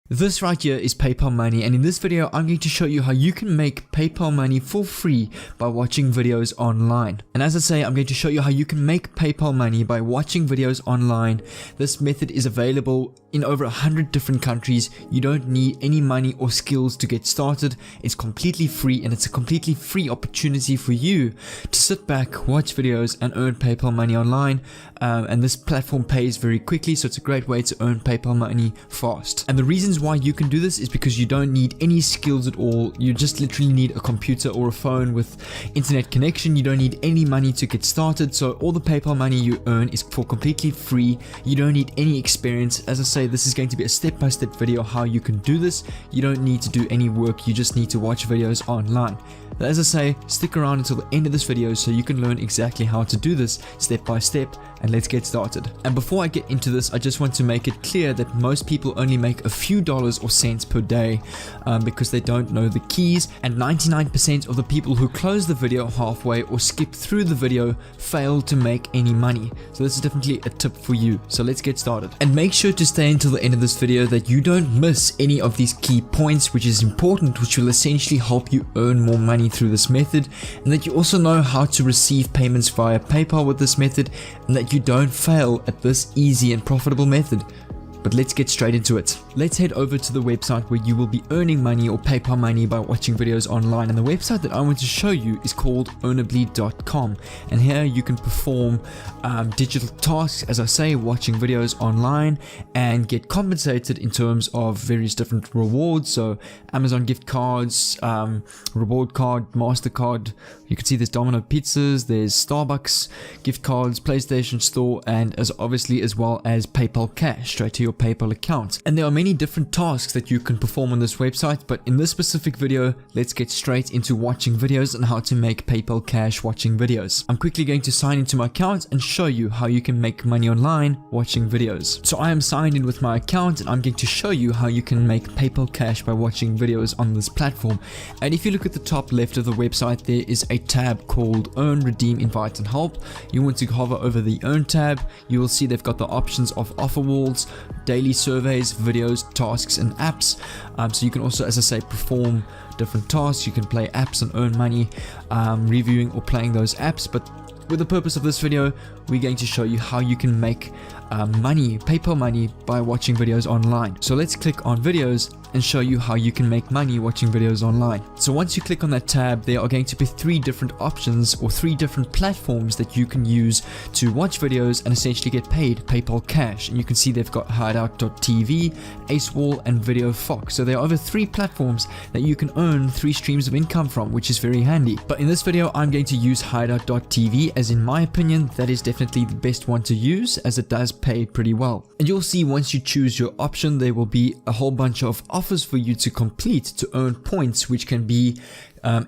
This right here is PayPal Money, and in this video I'm going to show you how you can make PayPal Money for free by watching videos online. And as I say, I'm going to show you how you can make PayPal Money by watching videos online. This method is available in over 100 different countries. You don't need any money or skills to get started. It's completely free, and it's a completely free opportunity for you to sit back, watch videos and earn PayPal Money online. And this platform pays very quickly, so it's a great way to earn PayPal Money fast. And the reasons why you can do this is because you don't need any skills at all. You just literally need a computer or a phone with internet connection. You don't need any money to get started, so all the PayPal money you earn is for completely free. You don't need any experience. As I say, this is going to be a step-by-step video how you can do this. You don't need to do any work, you just need to watch videos online. But as I say, stick around until the end of this video so you can learn exactly how to do this step by step, and let's get started. And before I get into this, I just want to make it clear that most people only make a few dollars or cents per day because they don't know the keys, and 99% of the people who close the video halfway or skip through the video fail to make any money. So this is definitely a tip for you. So let's get started. And make sure to stay until the end of this video that you don't miss any of these key points, which is important, which will essentially help you earn more money through this method, and that you also know how to receive payments via PayPal with this method, and that you don't fail at this easy and profitable method. But let's get straight into it. Let's head over to the website where you will be earning money or PayPal money by watching videos online. And the website that I want to show you is called earnably.com. And here you can perform digital tasks, as I say, watching videos online, and get compensated in terms of various different rewards. So Amazon gift cards, reward card, MasterCard. You can see there's Domino Pizzas, there's Starbucks gift cards, PlayStation Store, and as well as PayPal Cash straight to your PayPal account. And there are many different tasks that you can perform on this website, but in this specific video, let's get straight into watching videos and how to make PayPal Cash watching videos. I'm quickly going to sign into my account and show you how you can make money online watching videos. So I am signed in with my account, and I'm going to show you how you can make PayPal Cash by watching videos on this platform. And if you look at the top left of the website, there is a tab called Earn, Redeem, Invite and Help. You want to hover over the Earn tab. You will see they've got the options of offer walls, daily surveys, videos, tasks and apps. So you can also, as I say, perform different tasks. You can play apps and earn money reviewing or playing those apps. But with the purpose of this video, we're going to show you how you can make money, PayPal money, by watching videos online. So let's click on videos and show you how you can make money watching videos online. So once you click on that tab, there are going to be three different options or three different platforms that you can use to watch videos and essentially get paid PayPal Cash. And you can see they've got Hideout.tv, AceWall and Video Fox. So there are over three platforms that you can earn three streams of income from, which is very handy. But in this video, I'm going to use Hideout.tv, as in my opinion, that is definitely the best one to use, as it does pay pretty well. And you'll see once you choose your option, there will be a whole bunch of offers for you to complete to earn points, which can be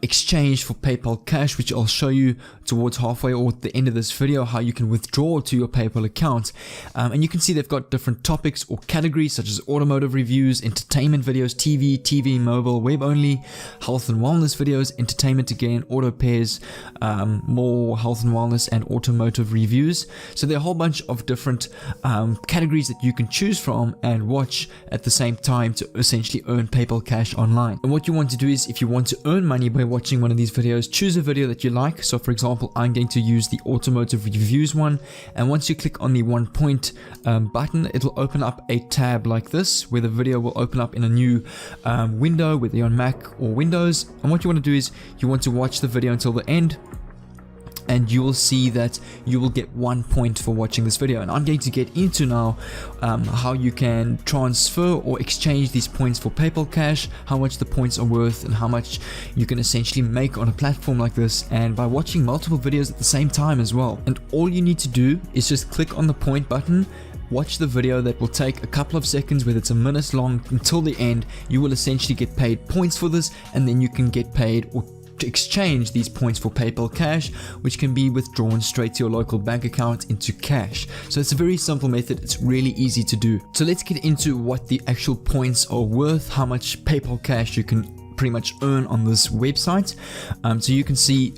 exchanged for PayPal Cash, which I'll show you towards halfway or at the end of this video how you can withdraw to your PayPal account. And you can see they've got different topics or categories such as automotive reviews, entertainment videos, TV, mobile, web only, health and wellness videos, entertainment again, auto pairs, more health and wellness and automotive reviews. So there are a whole bunch of different categories that you can choose from and watch at the same time to essentially earn PayPal Cash online. And what you want to do is, if you want to earn money by watching one of these videos, choose a video that you like. So for example, I'm going to use the automotive reviews one, and once you click on the 1 point button, it'll open up a tab like this where the video will open up in a new window, whether you're on Mac or Windows. And what you want to do is you want to watch the video until the end, and you will see that you will get 1 point for watching this video. And I'm going to get into now how you can transfer or exchange these points for PayPal Cash, how much the points are worth, and how much you can essentially make on a platform like this, and by watching multiple videos at the same time as well. And all you need to do is just click on the point button, watch the video that will take a couple of seconds, whether it's a minute long, until the end. You will essentially get paid points for this, and then you can get paid or to exchange these points for PayPal Cash, which can be withdrawn straight to your local bank account into cash. So it's a very simple method. It's really easy to do. So let's get into what the actual points are worth, how much PayPal Cash you can pretty much earn on this website. So you can see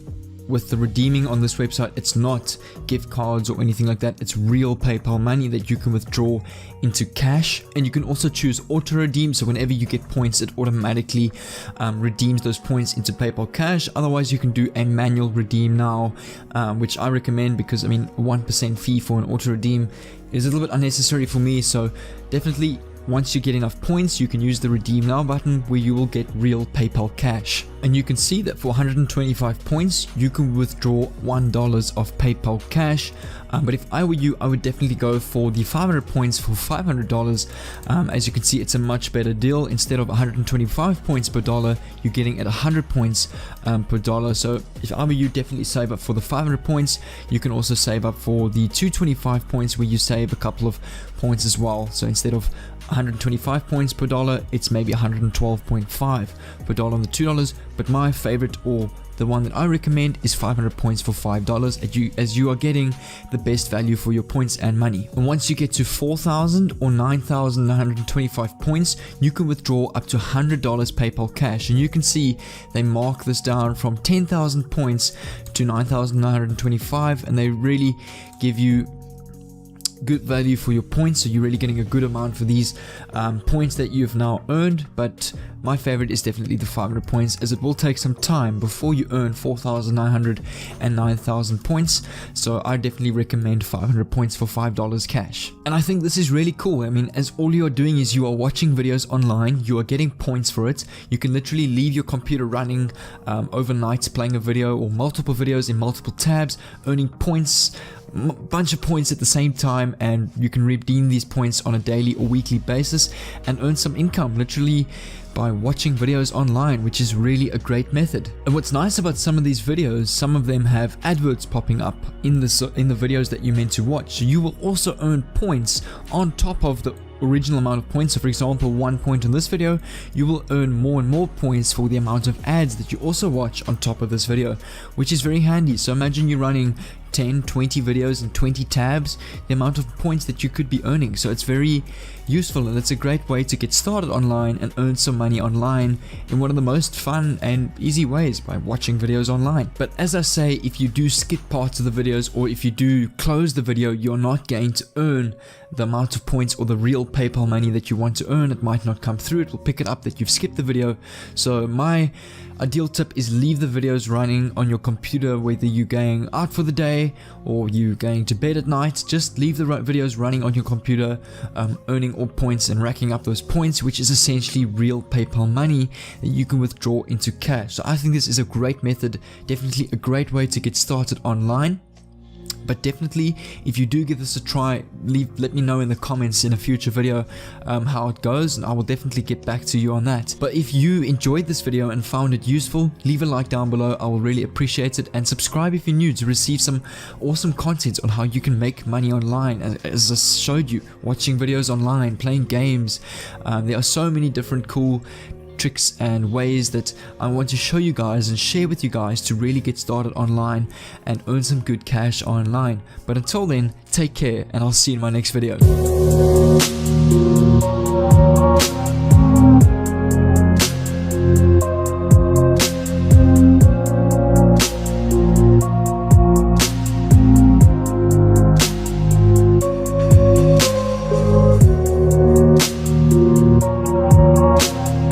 with the redeeming on this website, it's not gift cards or anything like that. It's real PayPal money that you can withdraw into cash, and you can also choose auto redeem, so whenever you get points it automatically redeems those points into PayPal cash. Otherwise you can do a manual redeem now, which I recommend, because I mean 1% fee for an auto redeem is a little bit unnecessary for me. So definitely, once you get enough points, you can use the redeem now button where you will get real PayPal cash. And you can see that for 125 points, you can withdraw $1 of PayPal cash. But if I were you, I would definitely go for the 500 points for $500. As you can see, it's a much better deal. Instead of 125 points per dollar, you're getting at 100 points per dollar. So if I were you, definitely save up for the 500 points. You can also save up for the 225 points, where you save a couple of points as well. So instead of 125 points per dollar, it's maybe 112.5 per dollar on the $2. But my favorite, or the one that I recommend, is 500 points for $5, as you are getting the best value for your points and money. And once you get to 4,000 or 9,925 points, you can withdraw up to $100 PayPal cash. And you can see they mark this down from 10,000 points to 9,925, and they really give you good value for your points. So you're really getting a good amount for these points that you've now earned. But my favorite is definitely the 500 points, as it will take some time before you earn 4,900 and 9,000 points. So I definitely recommend 500 points for $5 cash. And I think this is really cool. I mean, as all you're doing is you are watching videos online, you are getting points for it. You can literally leave your computer running overnight, playing a video or multiple videos in multiple tabs, earning points, bunch of points at the same time, and you can redeem these points on a daily or weekly basis and earn some income literally by watching videos online, which is really a great method. And what's nice about some of these videos, some of them have adverts popping up in the videos that you're meant to watch. So you will also earn points on top of the original amount of points. So for example, 1 point on this video, you will earn more and more points for the amount of ads that you also watch on top of this video, which is very handy. So imagine you're running 10, 20 videos and 20 tabs, the amount of points that you could be earning. So it's very useful, and it's a great way to get started online and earn some money online in one of the most fun and easy ways, by watching videos online. But as I say, if you do skip parts of the videos, or if you do close the video, you're not going to earn the amount of points or the real PayPal money that you want to earn. It might not come through. It will pick it up that you've skipped the video. So my ideal tip is leave the videos running on your computer, whether you're going out for the day or you're going to bed at night. Just leave the videos running on your computer, earning all points and racking up those points, which is essentially real PayPal money that you can withdraw into cash. So I think this is a great method, definitely a great way to get started online. But definitely, if you do give this a try, let me know in the comments in a future video how it goes, and I will definitely get back to you on that. But if you enjoyed this video and found it useful, leave a like down below. I will really appreciate it, and subscribe if you're new to receive some awesome content on how you can make money online. As I showed you, watching videos online, playing games, there are so many different cool tricks and ways that I want to show you guys and share with you guys to really get started online and earn some good cash online. But until then, take care, and I'll see you in my next video.